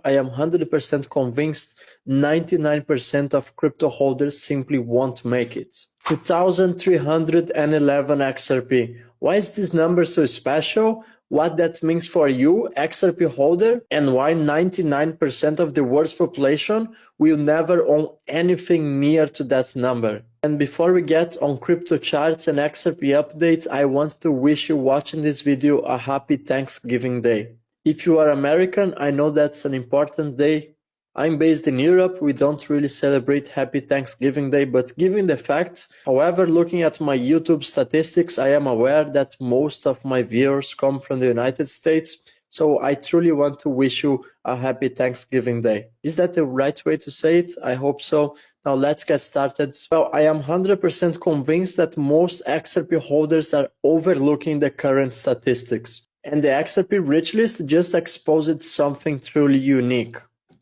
I am 100% convinced 99% of crypto holders simply won't make it. 2,311 XRP. Why is this number so special? What that means for you, XRP holder, and why 99% of the world's population will never own anything near to that number. And before we get on crypto charts and XRP updates, I want to wish you watching this video a happy Thanksgiving Day. If you are American, I know that's an important day. I'm based in Europe, we don't really celebrate Happy Thanksgiving Day, but given the facts, however, looking at my YouTube statistics, I am aware that most of my viewers come from the United States, so I truly want to wish you a Happy Thanksgiving Day. Is that the right way to say it? I hope so. Now let's get started. Well, I am 100% convinced that most XRP holders are overlooking the current statistics. And the XRP rich list just exposed something truly unique.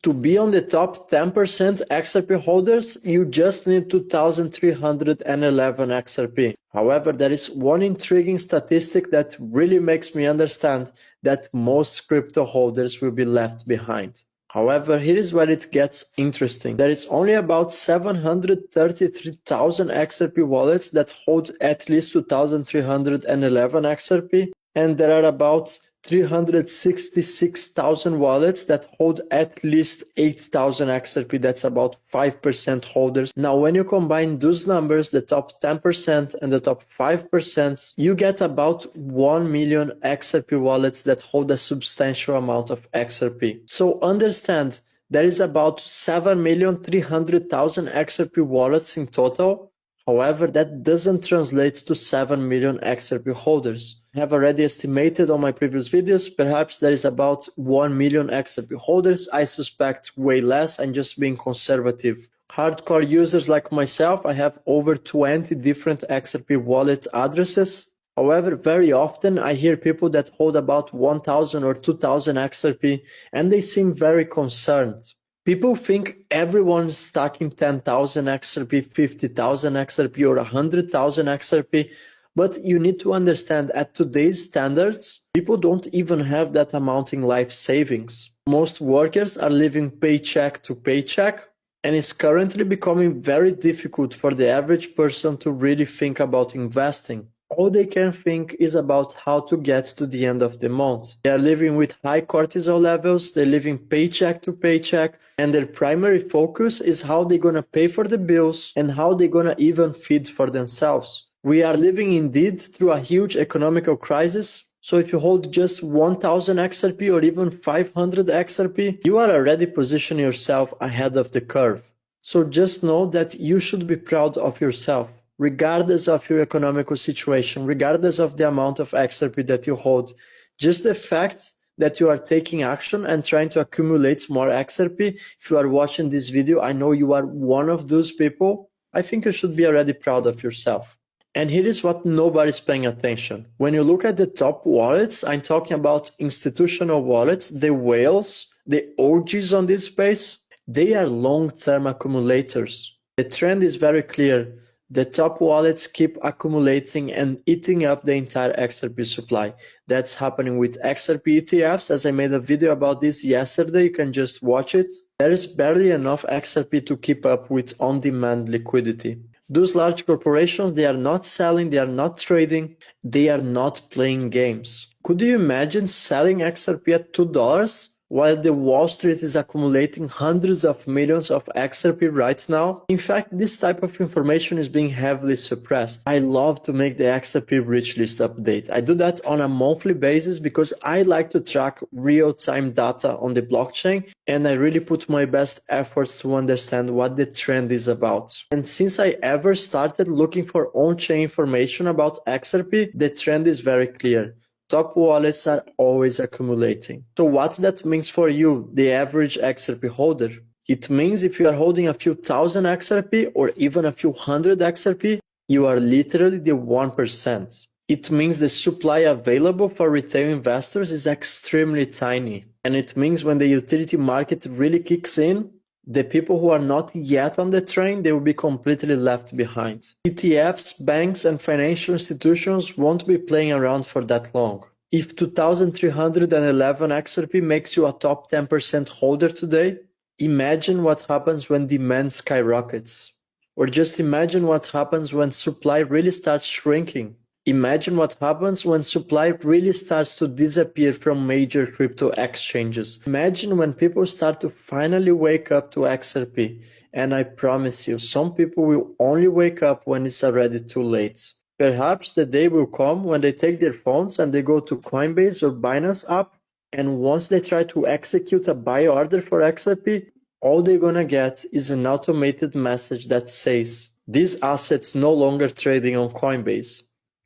To be on the top 10% XRP holders, you just need 2,311 XRP. However, there is one intriguing statistic that really makes me understand that most crypto holders will be left behind. However, here is where it gets interesting. There is only about 733,000 XRP wallets that hold at least 2,311 XRP, and there are about 366,000 wallets that hold at least 8,000 XRP. That's about 5% holders. Now, when you combine those numbers, the top 10% and the top 5%, you get about 1 million XRP wallets that hold a substantial amount of XRP. So understand, there is about 7,300,000 XRP wallets in total. However, that doesn't translate to 7 million XRP holders. I have already estimated on my previous videos, perhaps there is about 1 million XRP holders. I suspect way less, I'm just being conservative. Hardcore users like myself, I have over 20 different XRP wallet addresses. However, very often I hear people that hold about 1,000 or 2,000 XRP and they seem very concerned. People think everyone's stacking 10,000 XRP, 50,000 XRP, or 100,000 XRP, but you need to understand at today's standards, people don't even have that amount in life savings. Most workers are living paycheck to paycheck, and it's currently becoming very difficult for the average person to really think about investing. All they can think is about how to get to the end of the month. They are living with high cortisol levels, they're living paycheck to paycheck, and their primary focus is how they're gonna pay for the bills and how they're gonna even feed for themselves. We are living indeed through a huge economical crisis. So if you hold just 1,000 XRP or even 500 XRP, you are already positioning yourself ahead of the curve. So just know that you should be proud of yourself, regardless of your economical situation, regardless of the amount of XRP that you hold. Just the fact that you are taking action and trying to accumulate more XRP. If you are watching this video, I know you are one of those people. I think you should be already proud of yourself. And here is what nobody's paying attention. When you look at the top wallets, I'm talking about institutional wallets, the whales, the OGs on this space, they are long-term accumulators. The trend is very clear. The top wallets keep accumulating and eating up the entire XRP supply. That's happening with XRP ETFs. As I made a video about this yesterday, you can just watch it. There is barely enough XRP to keep up with on-demand liquidity. Those large corporations, they are not selling, they are not trading, they are not playing games. Could you imagine selling XRP at $2? While the Wall Street is accumulating hundreds of millions of XRP right now? In fact, this type of information is being heavily suppressed. I love to make the XRP rich list update. I do that on a monthly basis because I like to track real-time data on the blockchain, and I really put my best efforts to understand what the trend is about. And since I ever started looking for on-chain information about XRP, the trend is very clear. Top wallets are always accumulating. So what that means for you, the average XRP holder? It means if you are holding a few thousand XRP or even a few hundred XRP, you are literally the 1%. It means the supply available for retail investors is extremely tiny. And it means when the utility market really kicks in, the people who are not yet on the train, they will be completely left behind. ETFs, banks, and financial institutions won't be playing around for that long. If 2,311 XRP makes you a top 10% holder today, imagine what happens when demand skyrockets. Or just imagine what happens when supply really starts shrinking. Imagine what happens when supply really starts to disappear from major crypto exchanges. Imagine when people start to finally wake up to XRP. And I promise you, some people will only wake up when it's already too late. Perhaps the day will come when they take their phones and they go to Coinbase or Binance app, and once they try to execute a buy order for XRP, all they're gonna get is an automated message that says, "This asset's no longer trading on Coinbase."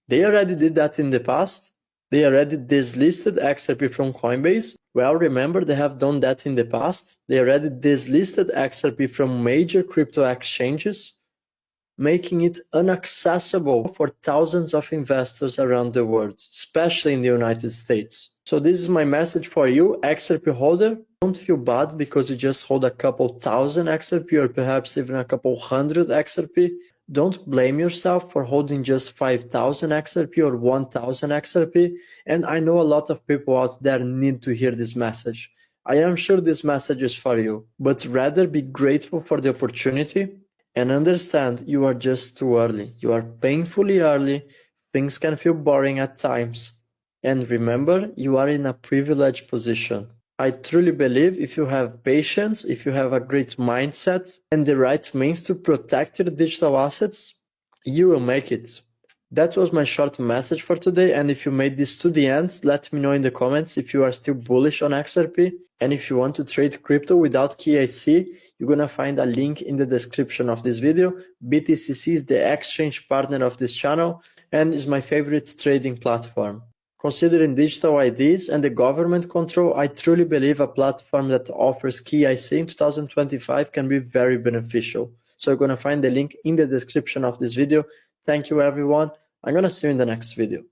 They already did that in the past. They already dislisted XRP from Coinbase. Well, remember, they have done that in the past. They already dislisted XRP from major crypto exchanges, making it inaccessible for thousands of investors around the world, especially in the United States. So this is my message for you, XRP holder. Don't feel bad because you just hold a couple thousand XRP or perhaps even a couple hundred XRP. Don't blame yourself for holding just 5,000 XRP or 1,000 XRP. And I know a lot of people out there need to hear this message. I am sure this message is for you, but rather be grateful for the opportunity and understand you are just too early. You are painfully early. Things can feel boring at times. And remember, you are in a privileged position. I truly believe if you have patience, if you have a great mindset and the right means to protect your digital assets, you will make it. That was my short message for today. And if you made this to the end, let me know in the comments if you are still bullish on XRP. And if you want to trade crypto without KYC, you're going to find a link in the description of this video. BTCC is the exchange partner of this channel and is my favorite trading platform. Considering digital IDs and the government control, I truly believe a platform that offers KYC in 2025 can be very beneficial. So you're going to find the link in the description of this video. Thank you, everyone. I'm going to see you in the next video.